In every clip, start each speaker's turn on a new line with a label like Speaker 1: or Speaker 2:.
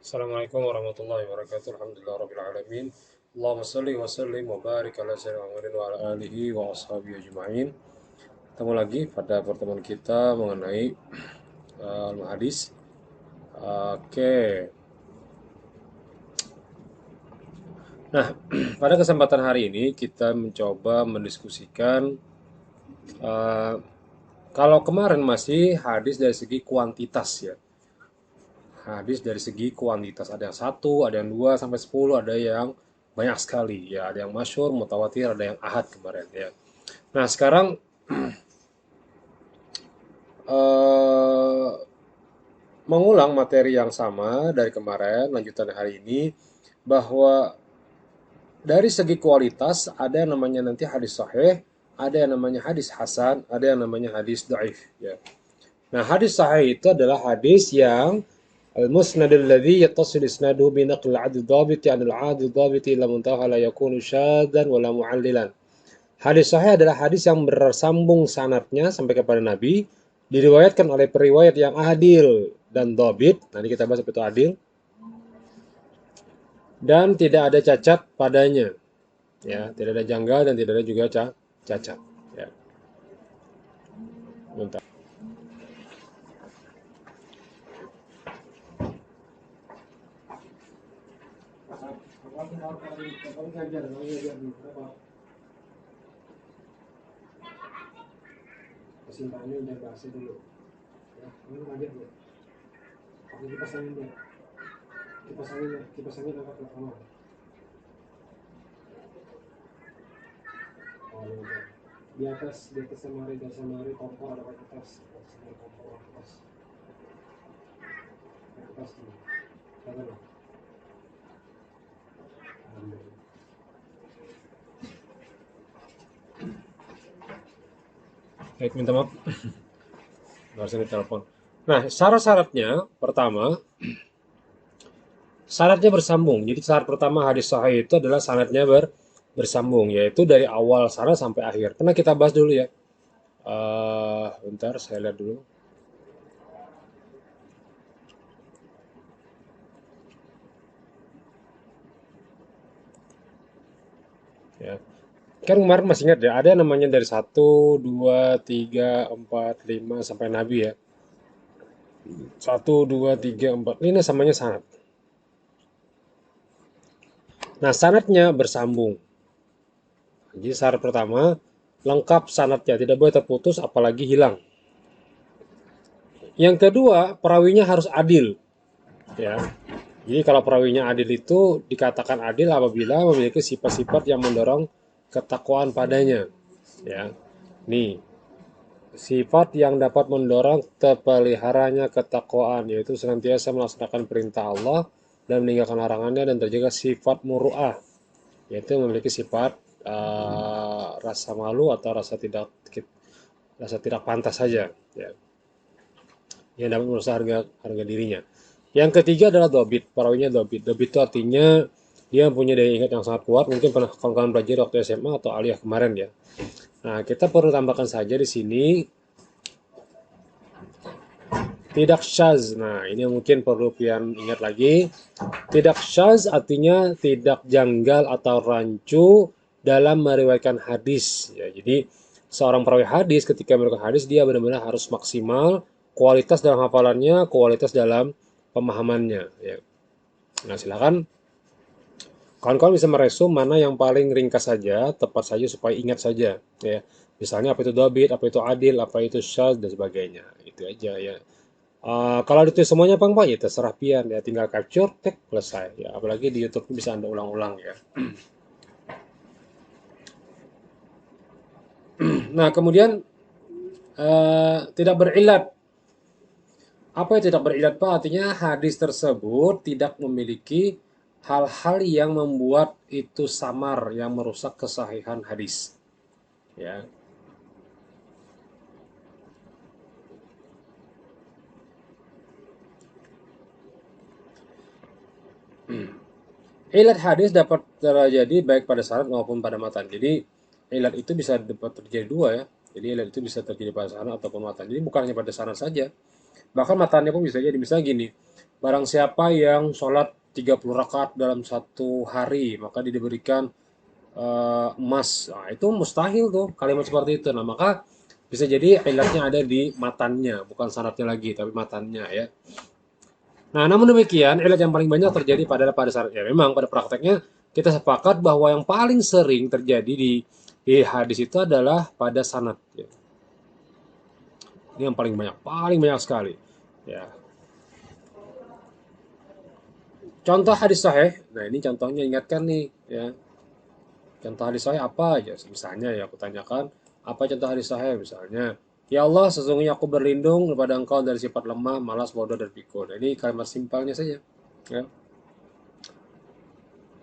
Speaker 1: Assalamualaikum warahmatullahi wabarakatuh. Alhamdulillah rabbil alamin. Allahumma shalli wa sallim wa barik ala sayyidina Muhammadin wa ala alihi wa ashabihi ajma'in. Ketemu lagi pada pertemuan kita mengenai al-hadis. Oke. Nah, pada kesempatan hari ini kita mencoba mendiskusikan uh, kalau kemarin masih hadis dari segi kuantitas ya. Hadis dari segi kuantitas ada yang satu, ada yang 2 sampai 10, ada yang banyak sekali ya, ada yang masyhur, mutawatir, ada yang ahad kemarin ya. Nah, sekarang eh, mengulang materi yang sama dari kemarin, lanjutan hari ini, bahwa dari segi kualitas ada yang namanya nanti hadis sahih, ada yang namanya hadis hasan, ada yang namanya hadis dhaif ya. Nah, hadis sahih itu adalah hadis yang المسند الذي يتصل إسناده بنقل العدل الضابط عن العادل الضابط إلى منتهى لا يكون شاذا ولا معللا. Hadis sahih adalah hadis yang bersambung sanadnya sampai kepada Nabi, diriwayatkan oleh periwayat yang adil dan dhabit. Nanti kita bahas apa itu adil. Dan tidak ada cacat padanya. Ya, tidak ada janggal dan tidak ada juga cacat. Ya. Bentar. Kesimpangannya udah bahasa dulu. Ya, ini lanjut ya. Oke, kipas angin ya. Kipas angin angkat ke kamar. Oh, udah. Di atas samari kompor ada kertas. Samari kompor kertas. Kertas tuh. Kata lah. Baik, minta maaf. Barusan telepon. Nah, syarat-syaratnya pertama, sanadnya bersambung. Jadi syarat pertama hadis sahih itu adalah sanadnya bersambung, yaitu dari awal sanad sampai akhir. Pernah kita bahas dulu ya. Bentar, saya lihat dulu. Ya. Kan kemarin masih ingat ya, ada yang namanya dari satu, 2, 3, 4, 5 sampai Nabi ya. Satu, 2, 3, 4. Ini namanya sanad. Nah, sanadnya bersambung. Jadi syarat pertama, lengkap sanadnya, tidak boleh terputus apalagi hilang. Yang kedua, perawinya harus adil, ya. Jadi kalau perawinya adil itu dikatakan adil apabila memiliki sifat-sifat yang mendorong ketakwaan padanya, ya. Nih, sifat yang dapat mendorong terpeliharanya ketakwaan, yaitu senantiasa melaksanakan perintah Allah dan meninggalkan larangannya dan terjaga sifat muru'ah, yaitu memiliki sifat rasa malu atau rasa tidak pantas saja, ya, yang dapat merusak harga dirinya. Yang ketiga adalah dobit, perawinya dobit. Dobit itu artinya dia punya daya ingat yang sangat kuat. Mungkin pernah kawan-kawan belajar waktu SMA atau aliyah kemarin ya. Nah, kita perlu tambahkan saja di sini tidak syaz. Nah, ini mungkin perlu pian ingat lagi. Tidak syaz artinya tidak janggal atau rancu dalam meriwayatkan hadis. Ya, jadi seorang perawi hadis ketika meriwayatkan hadis dia benar-benar harus maksimal kualitas dalam hafalannya, kualitas dalam pemahamannya. Ya. Nah, silakan kawan-kawan bisa meresum mana yang paling ringkas saja, tepat saja supaya ingat saja. Ya. Misalnya apa itu dobit, apa itu adil, apa itu syaz dan sebagainya. Itu aja ya. Kalau ditulis semuanya Bang Pak, ya terserah pian ya, tinggal capture, tek, selesai ya. Apalagi di YouTube bisa Anda ulang-ulang ya. Nah, kemudian tidak berilat. Apa yang tidak berilat Pak? Artinya hadis tersebut tidak memiliki hal-hal yang membuat itu samar, yang merusak kesahihan hadis. Ya. Ilat hadis dapat terjadi baik pada sanad maupun pada matan. Jadi ilat itu bisa dapat terjadi dua ya. Jadi ilat itu bisa terjadi pada sanad ataupun matan. Jadi bukan hanya pada sanad saja. Bahkan matanya pun bisa jadi. Misalnya gini, barang siapa yang sholat 30 rakaat dalam satu hari, maka dia diberikan emas. Nah, itu mustahil tuh kalimat seperti itu. Nah, maka bisa jadi ilatnya ada di matannya, bukan sanadnya lagi, tapi matannya ya. Nah, namun demikian, ilat yang paling banyak terjadi pada sanadnya. Memang pada prakteknya kita sepakat bahwa yang paling sering terjadi di hadis itu adalah pada sanad. Ya. Ini yang paling banyak sekali. Ya. Contoh hadis sahih. Nah, ini contohnya ingatkan nih, ya. Contoh hadis sahih apa aja? Misalnya ya aku tanyakan, apa contoh hadis sahih misalnya? Ya Allah, sesungguhnya aku berlindung kepada Engkau dari sifat lemah, malas, bodoh, dan pikun. Ini kalimat simpelnya saja. Ya.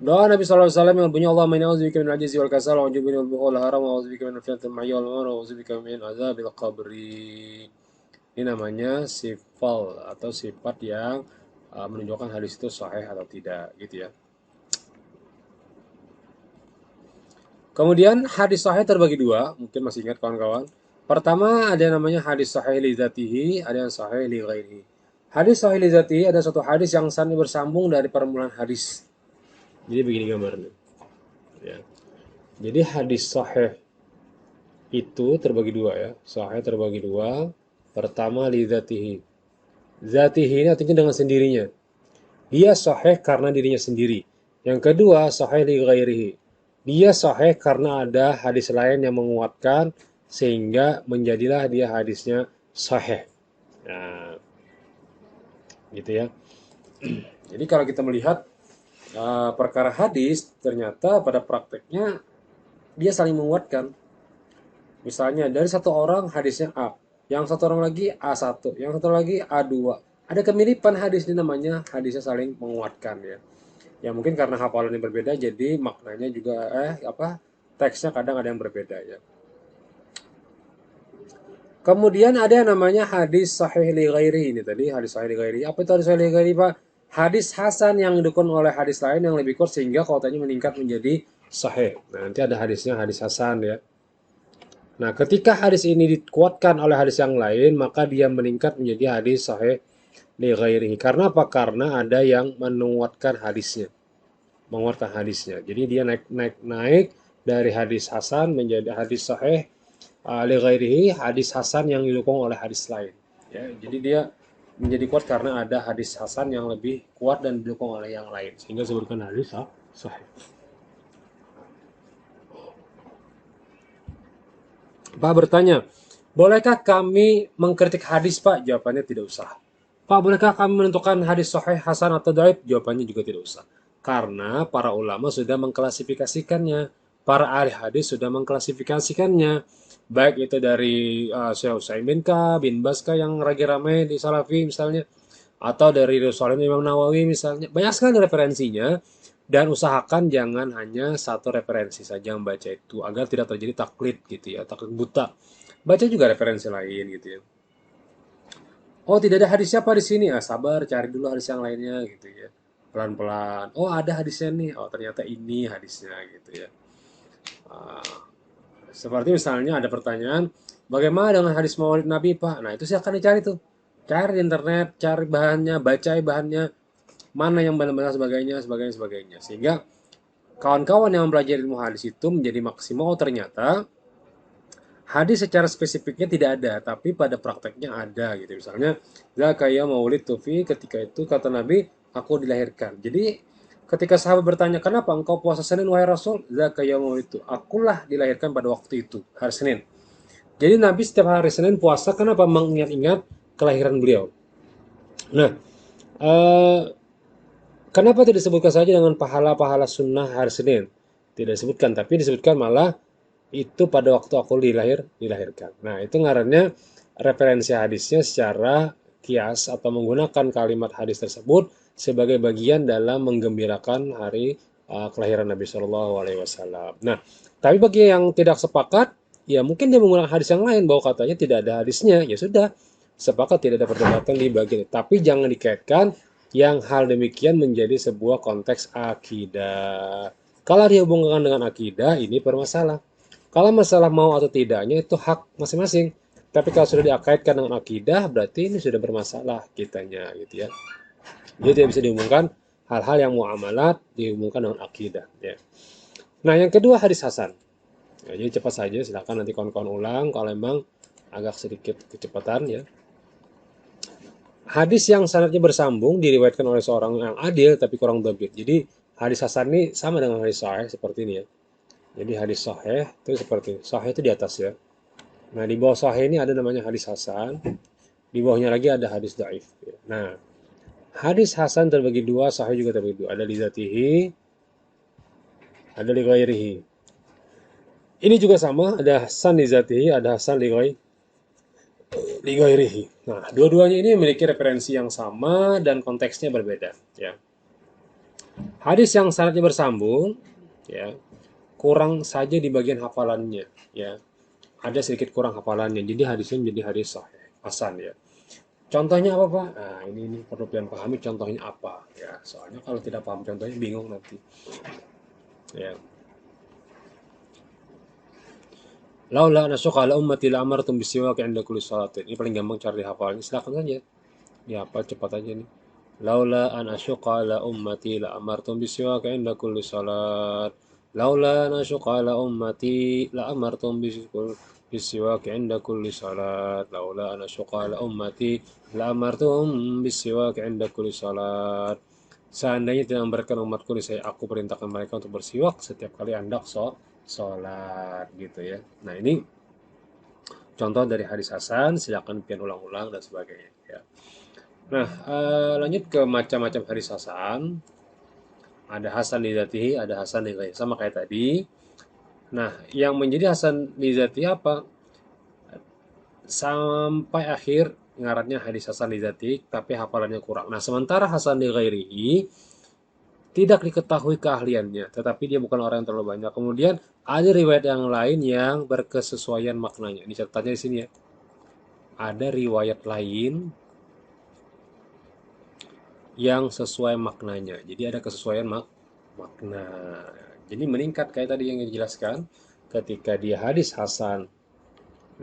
Speaker 1: Doa Nabi SAW yang bunyi Allah min a'udzubika min al-'ajzi wal kasal wa a'udzubika min al-bukhli wal haram wa a'udzubika min fitnatil mahya wal mamat wa a'udzubika min azabil qabri. Ini namanya sifal atau sifat yang menunjukkan hadis itu sahih atau tidak gitu ya. Kemudian hadis sahih terbagi dua, mungkin masih ingat kawan-kawan. Pertama ada yang namanya hadis sahih li dzatihi, ada yang sahih li ghairihi. Hadis sahih li dzatihi ada satu hadis yang sanad bersambung dari permulaan hadis. Jadi begini gambarnya. Ya. Jadi hadis sahih itu terbagi dua ya. Sahih terbagi dua. Pertama li dzatihi. Dzatihi ini artinya dengan sendirinya. Dia sahih karena dirinya sendiri. Yang kedua sahih li ghairihi. Dia sahih karena ada hadis lain yang menguatkan sehingga menjadilah dia hadisnya sahih. Nah, gitu ya. Jadi kalau kita melihat perkara hadis, ternyata pada prakteknya dia saling menguatkan. Misalnya dari satu orang hadisnya A, yang satu orang lagi A1, yang satu lagi A2. Ada kemiripan hadis ini namanya hadisnya saling menguatkan ya. Ya mungkin karena hafalannya berbeda jadi maknanya juga teksnya kadang ada yang berbeda ya. Kemudian ada yang namanya hadis sahih li ghairi ini tadi hadis sahih li ghairi. Apa itu hadis sahih li ghairi, Pak? Hadis hasan yang didukung oleh hadis lain yang lebih kuat sehingga kuotanya meningkat menjadi sahih. Nah, nanti ada hadisnya hadis hasan ya. Nah, ketika hadis ini dikuatkan oleh hadis yang lain, maka dia meningkat menjadi hadis sahih li ghairihi. Karena apa? Karena ada yang menguatkan hadisnya. Menguatkan hadisnya. Jadi dia naik dari hadis hasan menjadi hadis sahih li ghairihi, hadis hasan yang didukung oleh hadis lain. Ya, jadi dia menjadi kuat karena ada hadis hasan yang lebih kuat dan didukung oleh yang lain sehingga disebutkan hadis sahih. Pak bertanya, bolehkah kami mengkritik hadis, Pak? Jawabannya tidak usah. Pak, bolehkah kami menentukan hadis sahih, hasan atau dhaif? Jawabannya juga tidak usah. Karena para ulama sudah mengklasifikasikannya. Para ahli hadis sudah mengklasifikasikannya. Baik itu dari Syekh Utsaimin bin Baz yang lagi ramai di Salafi misalnya. Atau dari Rasulullah Imam Nawawi misalnya. Banyak sekali referensinya. Dan usahakan jangan hanya satu referensi saja yang baca itu. Agar tidak terjadi taklid gitu ya. Taklid buta. Baca juga referensi lain gitu ya. Oh, tidak ada hadisnya apa di sini? Sabar, cari dulu hadis yang lainnya gitu ya. Pelan-pelan. Oh, ada hadisnya nih. Oh, ternyata ini hadisnya gitu ya. Uh, Seperti misalnya ada pertanyaan, bagaimana dengan hadis Maulid Nabi, Pak? Nah, itu silakan dicari tuh. Cari di internet, cari bahannya, baca bahannya, mana yang benar-benar sebagainya. Sehingga kawan-kawan yang mempelajari ilmu hadis itu menjadi maksimal. Oh, ternyata hadis secara spesifiknya tidak ada, tapi pada prakteknya ada gitu. Misalnya, zakaya maulid tufi, ketika itu kata Nabi, aku dilahirkan. Jadi ketika sahabat bertanya, kenapa engkau puasa Senin wahai Rasul? Zakaya maulid itu, akulah dilahirkan pada waktu itu, hari Senin. Jadi Nabi setiap hari Senin puasa, kenapa mengingat-ingat kelahiran beliau? Nah, kenapa tidak disebutkan saja dengan pahala-pahala sunnah hari Senin? Tidak disebutkan, tapi disebutkan malah itu pada waktu aku dilahirkan. Nah, itu ngarannya referensi hadisnya secara kias atau menggunakan kalimat hadis tersebut sebagai bagian dalam menggembirakan hari kelahiran Nabi Shallallahu Alaihi Wasallam. Nah, tapi bagi yang tidak sepakat, ya mungkin dia menggunakan hadis yang lain bahwa katanya tidak ada hadisnya. Ya sudah, sepakat tidak ada perdebatan di bagian itu. Tapi jangan dikaitkan yang hal demikian menjadi sebuah konteks akidah. Kalau dihubungkan dengan akidah, ini bermasalah. Kalau masalah mau atau tidaknya itu hak masing-masing. Tapi kalau sudah dikaitkan dengan akidah, berarti ini sudah bermasalah kitanya gitu ya. Jadi tidak bisa dihubungkan hal-hal yang muamalat dihubungkan dengan akidah. Ya. Nah, yang kedua hadis hasan. Ya, jadi cepat saja, silakan nanti kawan-kawan ulang kalau memang agak sedikit kecepatan ya. Hadis yang sanadnya bersambung diriwayatkan oleh seorang yang adil tapi kurang dhabit. Jadi hadis hasan ini sama dengan hadis sahih seperti ini ya. Jadi hadis sahih itu seperti ini. Sahih itu di atas ya. Nah, di bawah sahih ini ada namanya hadis hasan, di bawahnya lagi ada hadis dhaif ya. Nah, hadis hasan terbagi dua, sahih juga terbagi dua. Ada li dzatihi, ada li ghairihi. Ini juga sama, ada hasan li dzatihi, ada hasan li ghairihi. Nah, dua-duanya ini memiliki referensi yang sama dan konteksnya berbeda ya. Hadis yang sanadnya bersambung ya, kurang saja di bagian hafalannya ya. Ada sedikit kurang hafalannya. Jadi hadisnya menjadi hadis sahih, hasan ya. Contohnya apa Pak? Nah ini perlu kalian pahami contohnya apa ya. Soalnya kalau tidak paham contohnya bingung nanti. Ya. Laula nasyqa ala ummati la amartum bisiwak 'inda kulli salatin. Ini paling gampang cara dihafalnya. Silakan saja. Dihafal cepat aja nih. Laula an asyqa ala ummati la amartum bisiwak 'inda kulli salat. Laula an asyqa ala ummati la amartum bisiwak 'inda kulli salat. Laula an asyqa ala ummati la amartum bisiwak 'inda kulli salat. Seandainya tidak memberikan umatku, saya aku perintahkan mereka untuk bersiwak setiap kali hendak sholat gitu ya. Nah ini contoh dari hadis hasan, silakan pian ulang-ulang dan sebagainya. Ya. Nah lanjut ke macam-macam hadis hasan. Ada hasan li dzatihi, ada hasan li ghairihi. Sama kayak tadi. Nah yang menjadi hasan li dzatihi apa? Sampai akhir ngaratnya hadis hasan li dzatihi, tapi hafalannya kurang. Nah sementara hasan li ghairihi tidak diketahui keahliannya, tetapi dia bukan orang yang terlalu banyak. Kemudian ada riwayat yang lain yang berkesesuaian maknanya. Ini catatannya di sini ya. Ada riwayat lain yang sesuai maknanya. Jadi ada kesesuaian makna. Jadi meningkat kayak tadi yang dijelaskan. Ketika dia hadis hasan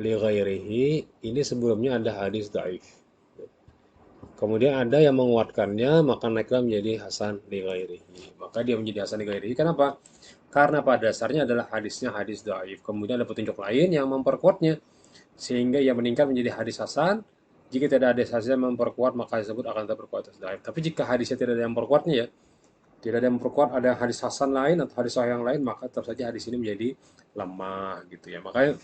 Speaker 1: li ghairihi, ini sebelumnya ada hadis dhaif. Kemudian ada yang menguatkannya, maka naiklah menjadi hasan li ghairihi. Maka dia menjadi hasan li ghairihi. Kenapa? Karena pada dasarnya adalah hadisnya hadis dhaif. Kemudian ada petunjuk lain yang memperkuatnya. Sehingga ia meningkat menjadi hadis hasan. Jika tidak ada hadis hasan yang memperkuat, maka disebut akan terperkuat hadis dhaif. Tapi jika hadisnya tidak ada yang memperkuatnya ya, tidak ada yang memperkuat, ada hadis hasan lain atau hadis sahih yang lain, maka tetap saja hadis ini menjadi lemah gitu ya. Makanya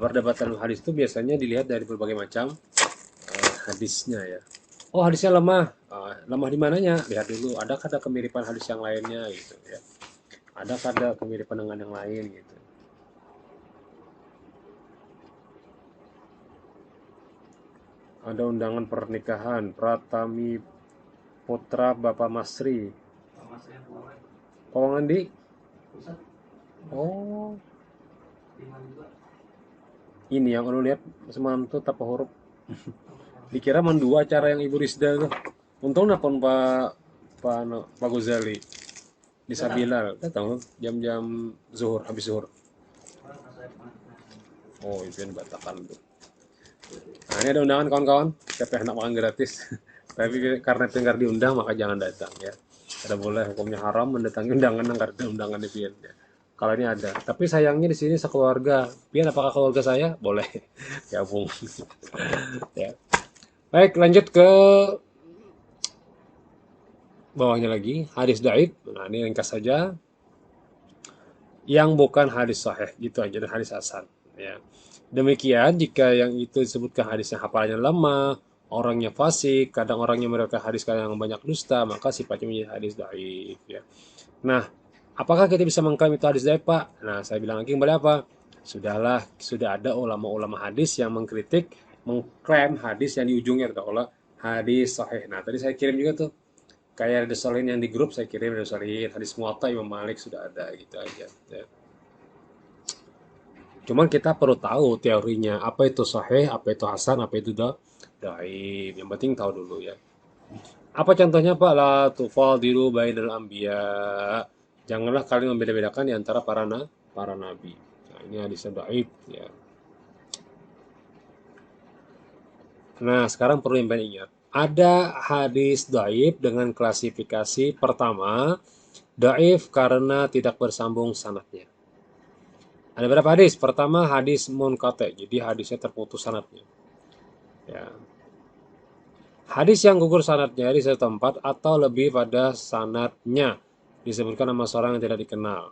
Speaker 1: perdebatan hadis itu biasanya dilihat dari berbagai macam hadisnya ya. Oh hadisnya lemah, lemah di mananya? Lihat dulu, adakah ada kemiripan hadis yang lainnya gitu ya. Adakah ada kemiripan dengan yang lain gitu. Ada undangan pernikahan Pratami Putra Bapak Masri. Pawangan di? Oh, ini yang lu lihat semalam tuh tapa huruf. Dikira dua acara yang Ibu Rizda tuh. Untung napon Pak Gozali di Sabilal. Datang jam-jam zuhur, habis zuhur. Oh, itu yang Batakan tuh. Nah, ini ada undangan kawan-kawan. Siapa yang hendak makan gratis. Tapi karena tenggar diundang maka jangan datang ya. Ada boleh hukumnya haram mendatangi undangan karena undangan di Pian ya. Kalau ini ada. Tapi sayangnya di sini sekeluarga. Pian apakah keluarga saya? Boleh. Gabung. Ya. Baik, lanjut ke bawahnya lagi. Hadis dhaif. Nah, ini ringkas saja. Yang bukan hadis sahih. Gitu aja. Dan hadis hasan. Ya. Demikian jika yang itu disebutkan hadisnya hafalannya lemah, orangnya fasik, kadang orangnya mereka hadis kadang banyak dusta, maka sifatnya menjadi hadis dhaif ya. Nah, apakah kita bisa mengklaim itu hadis dhaif, Pak? Nah, saya bilang lagi kembali apa? Sudah ada ulama-ulama hadis yang mengklaim hadis yang di ujungnya adalah hadis sahih. Nah, tadi saya kirim juga tuh. Kayak ada Solihin yang di grup saya kirim ada Solihin, hadis Muwatta Imam Malik sudah ada gitu aja. Ya. Cuman kita perlu tahu teorinya, apa itu sahih, apa itu hasan, apa itu dhaif. Yang penting tahu dulu ya. Apa contohnya Pak? La tufadilu bainal anbiya. Janganlah kalian membeda-bedakan di antara para nabi. Nah, ini hadisnya dhaif ya. Nah, sekarang perlu yang ingat. Ada hadis dhaif dengan klasifikasi pertama, dhaif karena tidak bersambung sanadnya. Ada berapa hadis? Pertama hadis munqati, jadi hadisnya terputus sanadnya. Ya. Hadis yang gugur sanadnya di satu tempat atau lebih pada sanadnya disebutkan nama seorang yang tidak dikenal.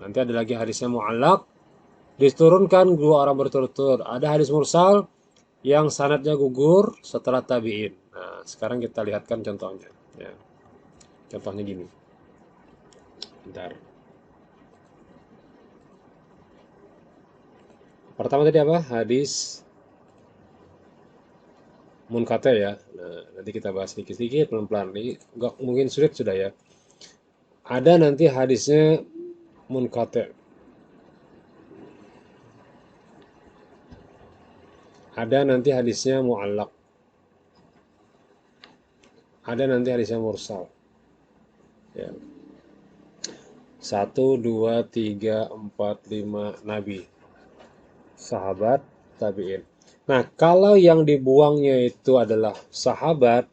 Speaker 1: Nanti ada lagi hadisnya mu'allaq, diturunkan dua orang berturut-turut. Ada hadis mursal yang sanadnya gugur setelah tabi'in. Nah, sekarang kita lihatkan contohnya. Ya. Contohnya gini. Bentar. Pertama tadi apa? Hadis munqati ya. Nah, nanti kita bahas sedikit-sedikit pelan-pelan. Ini nggak mungkin sulit sudah ya. Ada nanti hadisnya munqati. Ada nanti hadisnya mu'allaq. Ada nanti hadisnya mursal. Ya. 1, 2, 3, 4, 5 Nabi. Sahabat, tabi'in. Nah, kalau yang dibuangnya itu adalah sahabat,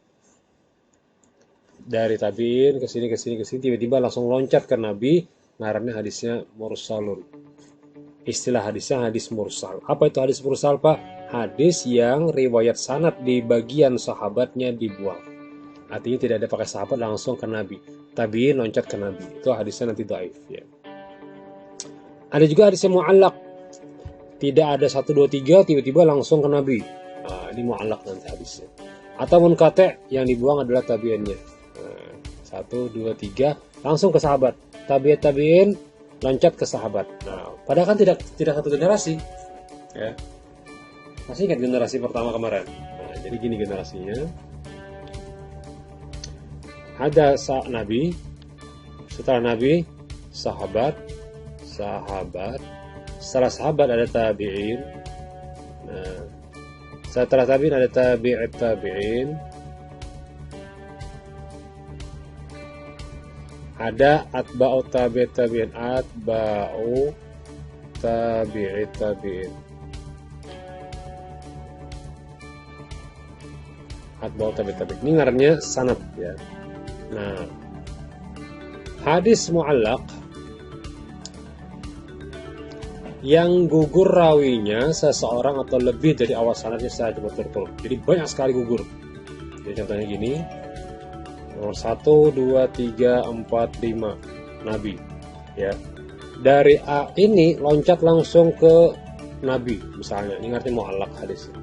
Speaker 1: dari tabi'in ke sini, tiba-tiba langsung loncat ke Nabi, ngarannya hadisnya mursalun. Istilah hadisnya hadis mursal. Apa itu hadis mursal, Pak? Hadis yang riwayat sanad di bagian sahabatnya dibuang. Artinya tidak ada pakai sahabat langsung ke Nabi. Tabi'in loncat ke Nabi. Itu hadisnya nanti dhaif ya. Ada juga hadisnya mu'allaq. Tidak ada 1, 2, 3 tiba-tiba langsung ke Nabi. Nah, ini mu'allaq nanti hadisnya. Atau munqati yang dibuang adalah tabi'innya. 1, 2, 3 langsung ke sahabat. Tabi'in loncat ke sahabat. Nah, padahal kan tidak satu generasi. Ya. Masih ingat generasi pertama kemarin? Nah, jadi gini generasinya. Ada Nabi, setelah Nabi, sahabat, setelah sahabat ada tabi'in, nah, setelah tabi'in ada tabi'in, ada atba'u tabi'in, atba'u tabi'in. Atba'u tabi'in. Ini ngarannya sanad ya. Nah, hadis mu'allaq yang gugur rawinya seseorang atau lebih dari awal sanadnya secara berturut-turut. Jadi banyak sekali gugur. Jadi contohnya gini. Nomor 1, 2, 3, 4, 5 Nabi. Ya. Dari A ini loncat langsung ke Nabi misalnya. Ini artinya mu'allaq hadisnya.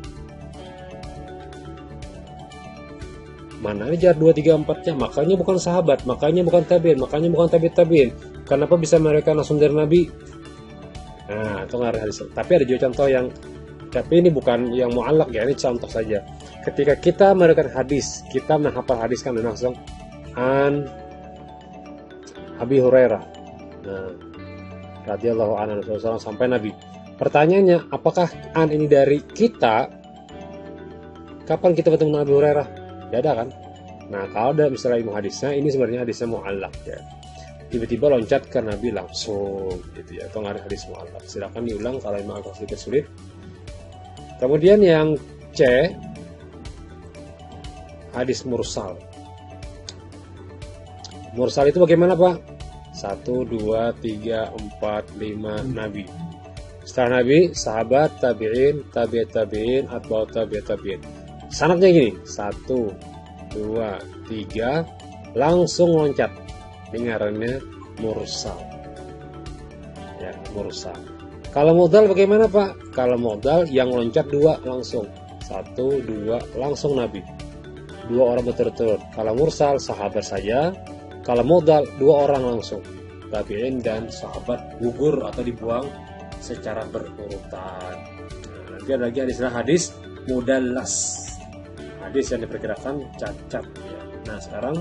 Speaker 1: Mana aja 2, 3, 4-nya, makanya bukan sahabat, makanya bukan tabi'in, makanya bukan tabi'in. Kenapa bisa mereka langsung dari Nabi? Nah, itu ngarah hadis. Tapi ada juga contoh yang, tapi ini bukan yang mu'allaq ya, ini contoh saja. Ketika kita meriwayatkan hadis, kita menghafal hadis kan langsung an Abi Hurairah. Nah, radhiyallahu anhu sampai Nabi. Pertanyaannya, apakah an ini dari kita? Kapan kita bertemu Nabi Hurairah? Tidak ada kan? Nah, kalau ada misalnya ilmu hadisnya, ini sebenarnya hadisnya mu'allaq ya. Tiba-tiba loncat ke Nabi langsung gitu ya, atau ngarang hadis mu'allaq. Silakan diulang kalau memang agak sedikit sulit. Kemudian yang C, hadis mursal. Mursal itu bagaimana, Pak? 1, 2, 3, 4, 5 Nabi. Setelah Nabi, sahabat, tabi'in, tabi'in, atba'u tabi'in. Sanadnya gini, 1, 2, 3 langsung loncat. Ini ngarannya mursal. Ya, mursal. Kalau modal bagaimana, Pak? Kalau modal yang loncat 2 langsung. 1, 2 langsung Nabi. 2 orang berturut-turut. Kalau mursal sahabat saja. Kalau modal 2 orang langsung. Tabi'in dan sahabat gugur atau dibuang secara berurutan. Nah, nanti ada lagi istilah hadis mudallas. Hadis yang diperkirakan cacat ya. Nah, sekarang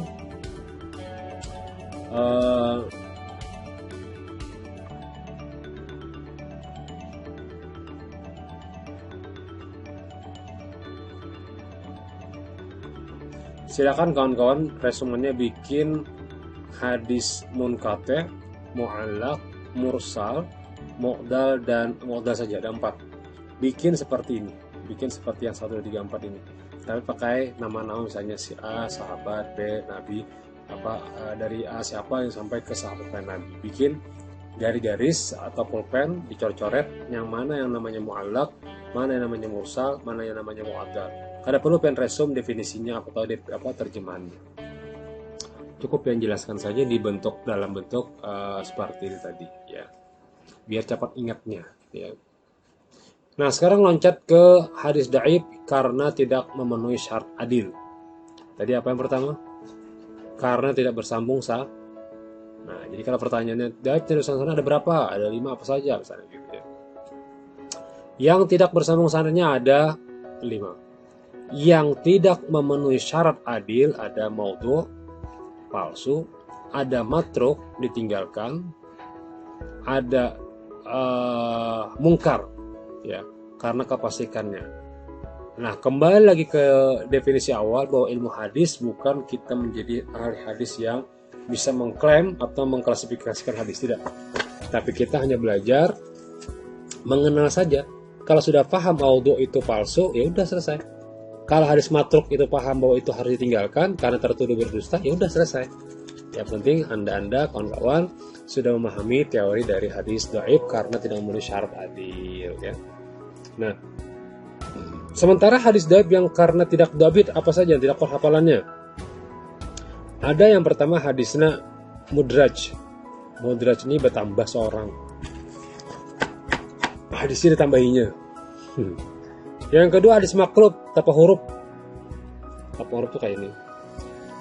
Speaker 1: silakan kawan-kawan resumennya bikin hadis munqati, mu'allaq, mursal, mu'dal dan mu'dal saja, ada 4. Bikin seperti ini, bikin seperti yang 1, 2, 3, 4 ini. tapi pakai nama-nama misalnya si A sahabat, B nabi, dari A siapa yang sampai ke sahabat nabi. Bikin garis-garis atau pulpen, dicoret-coret yang mana yang namanya mu'allaq, mana yang namanya mursal, mana yang namanya mu'addal. Kada perlu pen resum definisinya atau terjemahannya. Cukup yang jelaskan saja dalam bentuk seperti ini tadi ya, biar cepat ingatnya ya. Nah, sekarang loncat ke hadis dhaif karena tidak memenuhi syarat adil. Tadi apa yang pertama? Karena tidak bersambung sah. Nah, jadi kalau pertanyaannya dhaif dari sana ada berapa? Ada 5 apa saja misalnya gitu ya. Yang tidak bersambung sanadnya ada 5. Yang tidak memenuhi syarat adil ada maudhu, palsu, ada matruk, ditinggalkan, ada mungkar ya, karena kepasikannya. Nah, kembali lagi ke definisi awal bahwa ilmu hadis bukan kita menjadi ahli hadis yang bisa mengklaim atau mengklasifikasikan hadis, tidak. Tapi kita hanya belajar mengenal saja. Kalau sudah paham maudhu itu palsu, ya udah selesai. Kalau hadis matruk itu paham bahwa itu harus ditinggalkan karena tertuduh berdusta, ya udah selesai. Yang penting Anda kawan-kawan sudah memahami teori dari hadis dhaif karena tidak memenuhi syarat adil ya. Nah, sementara hadis dhaif yang karena tidak dhabit apa saja, tidak kuat hafalannya. Ada yang pertama hadisnya mudraj. Mudraj ini bertambah seorang. Hadisnya ditambahinya. Yang kedua hadis maklub tanpa huruf. Tanpa huruf tuh kayak ini.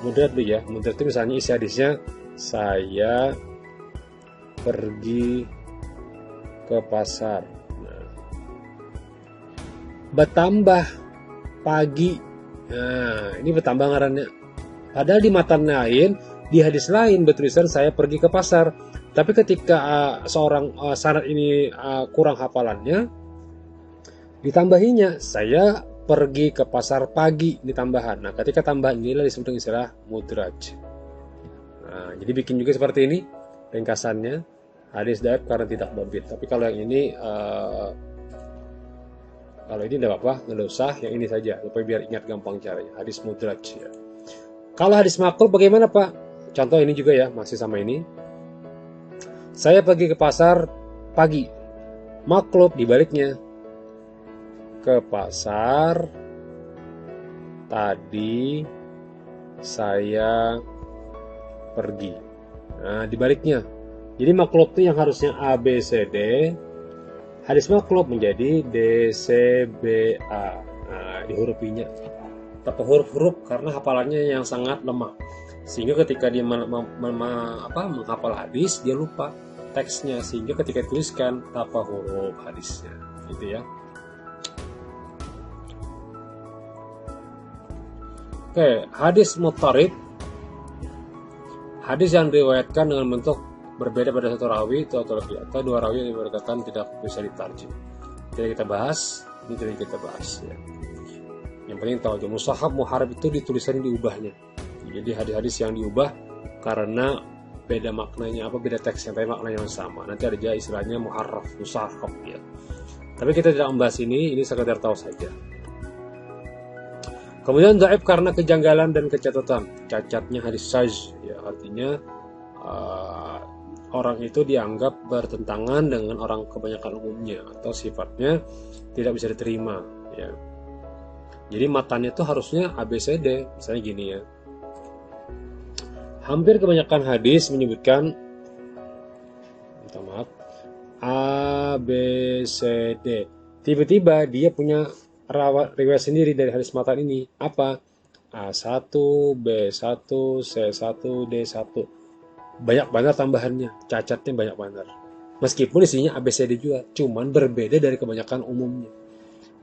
Speaker 1: Mudraj dulu ya. Mudraj itu misalnya isi hadisnya, saya pergi ke pasar. Nah, bertambah pagi. Nah, ini bertambah ngarannya. Padahal di matan lain, di hadis lain bertulisan saya pergi ke pasar. Tapi ketika seorang sanad ini kurang hafalannya, ditambahinya saya pergi ke pasar pagi, ditambahan. Nah, ketika tambahan inilah disebut dengan istilah mudraj. Nah, jadi bikin juga seperti ini ringkasannya, hadis dhaif karena tidak dhabit. Tapi kalau yang ini tidak apa-apa, nggak usah, yang ini saja supaya biar ingat gampang caranya. Hadis mudraj ya. Kalau hadis maklub bagaimana, Pak? Contoh ini juga ya, masih sama ini. Saya pergi ke pasar pagi. Maklub dibaliknya. Ke pasar tadi saya pergi. Nah, dibaliknya. Jadi maklub itu yang harusnya A, B, C, D. Hadis maklub menjadi D, C, B, A. Nah, dihurufinya. Tapi huruf-huruf karena hafalannya yang sangat lemah. Sehingga ketika dia menghafal hadis, dia lupa teksnya. Sehingga ketika dituliskan, tanpa huruf hadisnya. Gitu ya. Oke, hadis muttarib, hadis yang diriwayatkan dengan bentuk berbeda pada satu rawi atau lebih, atau dua rawi yang berkaitan tidak bisa ditarjim. Jadi kita bahas, ini tadi kita bahas ya. Yang penting tahu aja, mushaf muharib itu ditulisan diubahnya. Jadi hadis-hadis yang diubah karena beda maknanya, beda teksnya, tapi maknanya yang sama. Nanti ada aja istilahnya muharraf, mushaf ya. Tapi kita tidak membahas ini sekedar tahu saja. Kemudian dhaif karena kejanggalan dan kecacatan. Cacatnya hadis syadz ya, artinya orang itu dianggap bertentangan dengan orang kebanyakan umumnya atau sifatnya tidak bisa diterima ya. Jadi matanya itu harusnya ABCD, misalnya gini ya. Hampir kebanyakan hadis menyebutkan ABCD. Tiba-tiba dia punya riwayat sendiri dari hadis matan ini. Apa? A1, B1, C1, D1. Banyak banget tambahannya, cacatnya banyak banget. Meskipun isinya ABCD juga, cuman berbeda dari kebanyakan umumnya.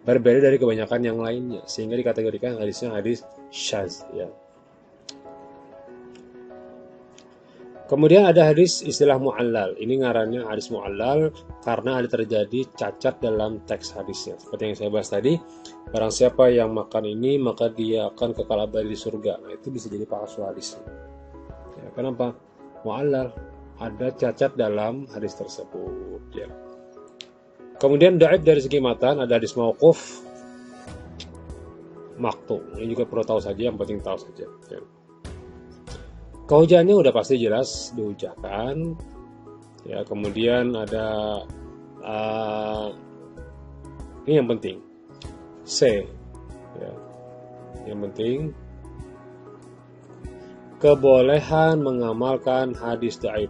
Speaker 1: Berbeda dari kebanyakan yang lainnya, sehingga dikategorikan hadisnya hadis syadz ya. Kemudian ada hadis istilah mu'allal. Ini ngarannya hadis mu'allal karena ada terjadi cacat dalam teks hadisnya. Seperti yang saya bahas tadi, barang siapa yang makan ini maka dia akan kekal abadi di surga. Nah, itu bisa jadi palsu hadisnya. Ya, kenapa? Mu'allal, ada cacat dalam hadis tersebut ya. Kemudian dhaif dari segi matan, ada hadis mauquf. maktu. Ini juga perlu tahu saja, yang penting tahu saja. Ya. Kehujaannya udah pasti jelas diucapkan. Ya, kemudian ada ini yang penting. C. Ya. Yang penting kebolehan mengamalkan hadis dhaif.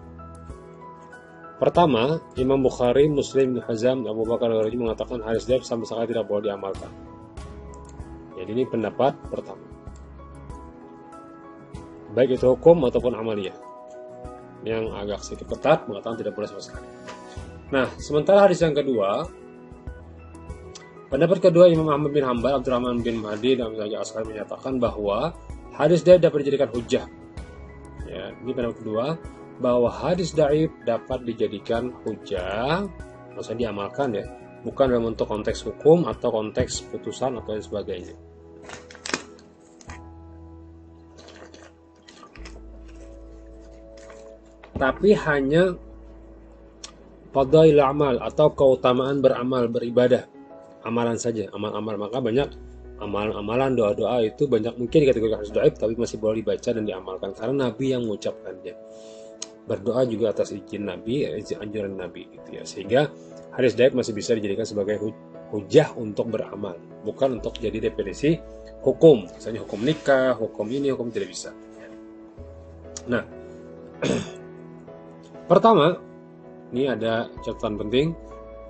Speaker 1: Pertama, Imam Bukhari, Muslim, Ibnu Hazm, Abu Bakar Al-Razi mengatakan hadis dhaif sama sekali tidak boleh diamalkan. Jadi ini pendapat pertama. Baik itu hukum ataupun amaliyah. Yang agak sedikit ketat mengatakan tidak boleh sama sekali. Nah, sementara hadis yang kedua, pendapat kedua Imam Ahmad bin Hanbal, Abdurrahman bin Mahdi dan Abu Askari menyatakan bahwa hadis dhaif dapat dijadikan hujjah. Ya, ini pendapat kedua, bahwa hadis dhaif dapat dijadikan hujjah, maksudnya diamalkan ya, bukan dalam bentuk konteks hukum atau konteks putusan atau sebagainya. Tapi hanya fadail amal atau keutamaan beramal, beribadah, amalan saja, amal-amal. Maka banyak amalan-amalan, doa-doa itu banyak mungkin dikategorikan hadis dhaif tapi masih boleh dibaca dan diamalkan karena Nabi yang mengucapkannya. Berdoa juga atas izin Nabi, izin anjuran Nabi gitu ya. Sehingga hadis dhaif masih bisa dijadikan sebagai hujjah untuk beramal, bukan untuk jadi definisi hukum. Misalnya hukum nikah, hukum ini, hukum tidak bisa. Nah, pertama, ini ada catatan penting.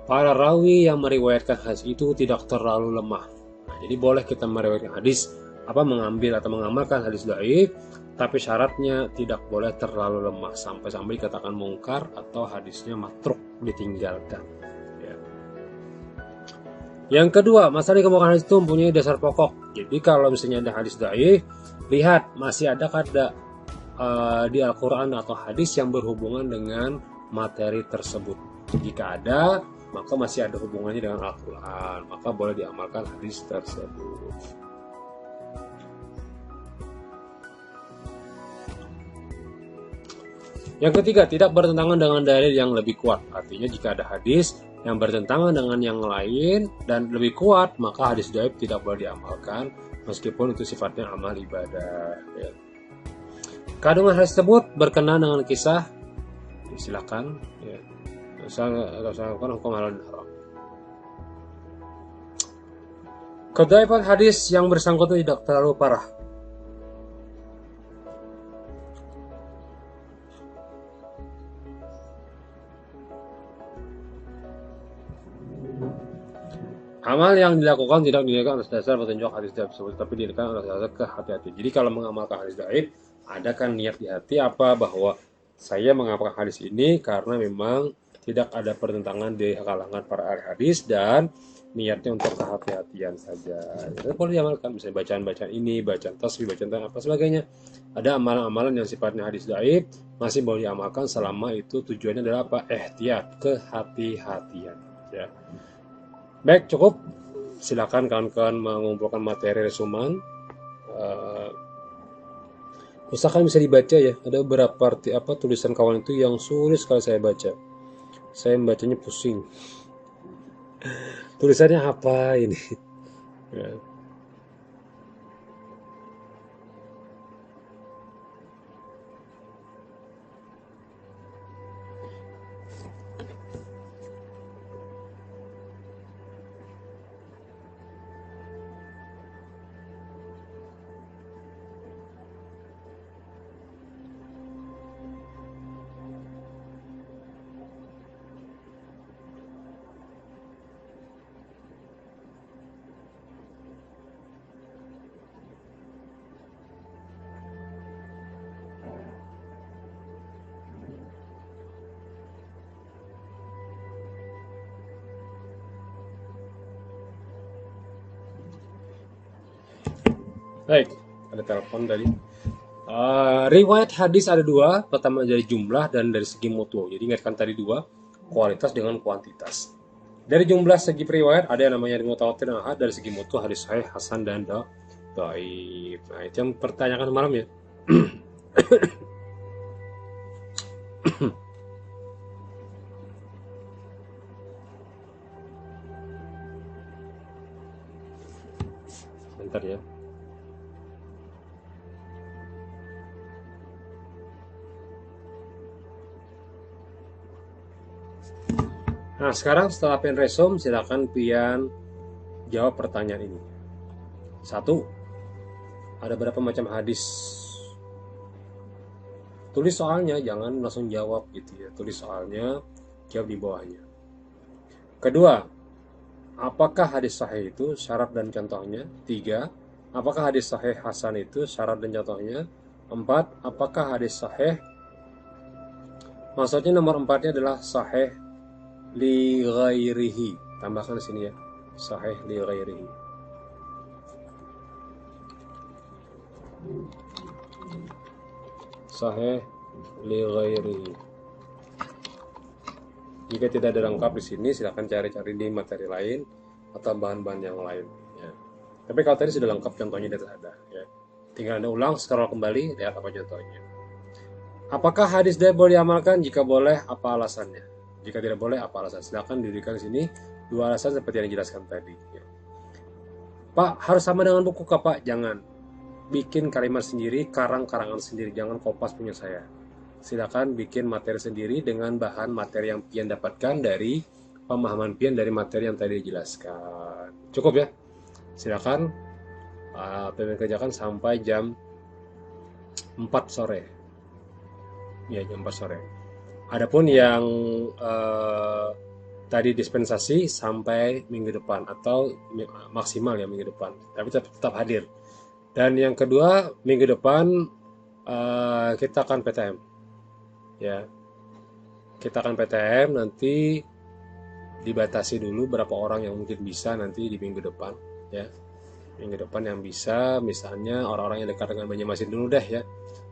Speaker 1: Para rawi yang meriwayatkan hadis itu tidak terlalu lemah. Nah, jadi boleh kita meriwayatkan hadis, mengambil atau mengamalkan hadis dhaif, tapi syaratnya tidak boleh terlalu lemah sampai dikatakan mungkar atau hadisnya matruk, ditinggalkan. Ya. Yang kedua, masalah dikembangkan hadis itu mempunyai dasar pokok. Jadi kalau misalnya ada hadis dhaif, lihat masih ada kada di Al-Quran atau hadis yang berhubungan dengan materi tersebut. Jika ada, maka masih ada hubungannya dengan Al-Quran, maka boleh diamalkan hadis tersebut. Yang ketiga, tidak bertentangan dengan dalil yang lebih kuat. Artinya jika ada hadis yang bertentangan dengan yang lain dan lebih kuat, maka hadis dhaif tidak boleh diamalkan meskipun itu sifatnya amal ibadah. Ya. Kandungan hadis tersebut berkenaan dengan kisah, silakan. Ya. Laksanakan hukum halal dan haram. Kedhaifan hadis yang bersangkutan tidak terlalu parah. Amal yang dilakukan tidak dilakukan atas dasar petunjuk hadis dhaif tersebut, tapi dilakukan atas dasar kehati-hatian. Jadi kalau mengamalkan hadis dhaif, ada kan niat di hati apa bahwa saya mengamalkan hadis ini karena memang tidak ada pertentangan di kalangan para ahli hadis dan niatnya untuk kehati-hatian saja. Itu boleh diamalkan, misalnya bacaan-bacaan ini, bacaan tasbih, bacaan apa sebagainya. Ada amalan-amalan yang sifatnya hadis dhaif masih boleh diamalkan selama itu tujuannya adalah apa? Ihtiyat, kehati-hatian. Ya. Baik, cukup. Silakan kawan-kawan mengumpulkan materi resuman. Usahakan bisa dibaca ya. Ada beberapa tulisan kawan itu yang sulit sekali saya baca. Saya membacanya pusing. Tulisannya apa ini? Ya. Baik, ada telepon tadi. Riwayat hadis ada dua, pertama dari jumlah dan dari segi mutu. Jadi ingatkan tadi dua, kualitas dengan kuantitas. Dari jumlah segi periwayat ada yang namanya mutawatir dan ahad, dari segi mutu hadis sahih, hasan dan dhaif. Nah, itu yang pertanyakan malam ya. Bentar ya. Nah, sekarang setelah Pian resume, silakan Pian jawab pertanyaan ini. 1. Ada berapa macam hadis? Tulis soalnya, jangan langsung jawab gitu ya. Tulis soalnya, jawab di bawahnya. Kedua, apakah hadis sahih itu syarat dan contohnya? 3. Apakah hadis sahih hasan itu syarat dan contohnya? 4. Apakah hadis sahih? Maksudnya nomor 4-nya adalah sahih li ghairihi. Tambahkan di sini ya. Sahih li ghairihi. Sahih li ghairihi. Jika tidak ada lengkap di sini, silakan cari-cari di materi lain atau bahan-bahan yang lain. Ya. Tapi kalau tadi sudah lengkap contohnya di atas ada. Ya. Tinggal Anda ulang, scroll kembali, lihat apa contohnya. Apakah hadis dia boleh diamalkan? Jika boleh, apa alasannya? Jika tidak boleh, apa alasan? Silakan diberikan di sini 2 alasan seperti yang dijelaskan tadi. Ya. Pak, harus sama dengan buku kah, Pak? Jangan. Bikin kalimat sendiri, karang-karangan sendiri, jangan kopas punya saya. Silakan bikin materi sendiri dengan bahan materi yang Pian dapatkan dari pemahaman Pian dari materi yang tadi dijelaskan. Cukup ya? Silakan Pian kerjakan sampai jam 4 sore. Ya, jam 4 sore. Adapun yang tadi dispensasi sampai minggu depan atau maksimal ya minggu depan. Tapi tetap hadir. Dan yang kedua, minggu depan kita akan PTM. Ya, kita akan PTM, nanti dibatasi dulu berapa orang yang mungkin bisa nanti di minggu depan. Ya, minggu depan yang bisa, misalnya orang-orang yang dekat dengan Banjarmasin dulu deh ya.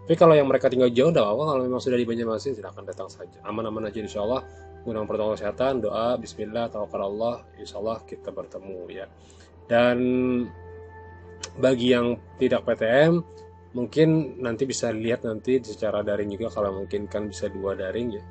Speaker 1: Tapi kalau yang mereka tinggal jauh, udah apa, kalau memang sudah di Banjarmasin, silakan datang saja. Aman-aman aja insya Allah. Gunakan protokol kesehatan, doa, bismillah, tawakal Allah, insya Allah kita bertemu ya. Dan bagi yang tidak PTM, mungkin nanti bisa lihat nanti secara daring juga, kalau mungkin kan bisa 2 daring ya.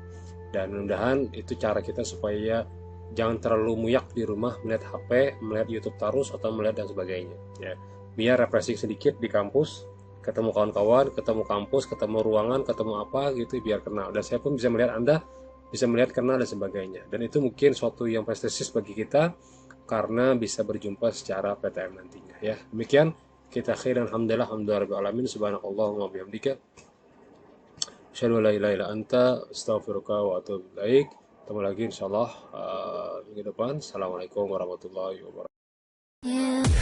Speaker 1: Dan mudah-mudahan itu cara kita supaya jangan terlalu muyak di rumah melihat HP, melihat YouTube terus atau melihat dan sebagainya ya. Biar refreshing sedikit di kampus, ketemu kawan-kawan, ketemu kampus, ketemu ruangan, ketemu apa gitu, biar kenal. Dan saya pun bisa melihat Anda, bisa melihat kenal dan sebagainya. Dan itu mungkin suatu yang prestisius bagi kita karena bisa berjumpa secara PTM nantinya ya. Demikian kita akhir, alhamdulillah, alhamdulillah alamin, subhanakallahumma bihamdika asyhadu an la ilaha illa anta astaghfiruka wa atubu ilaik. Ketemu lagi insyaallah minggu depan. Assalamualaikum warahmatullahi wabarakatuh.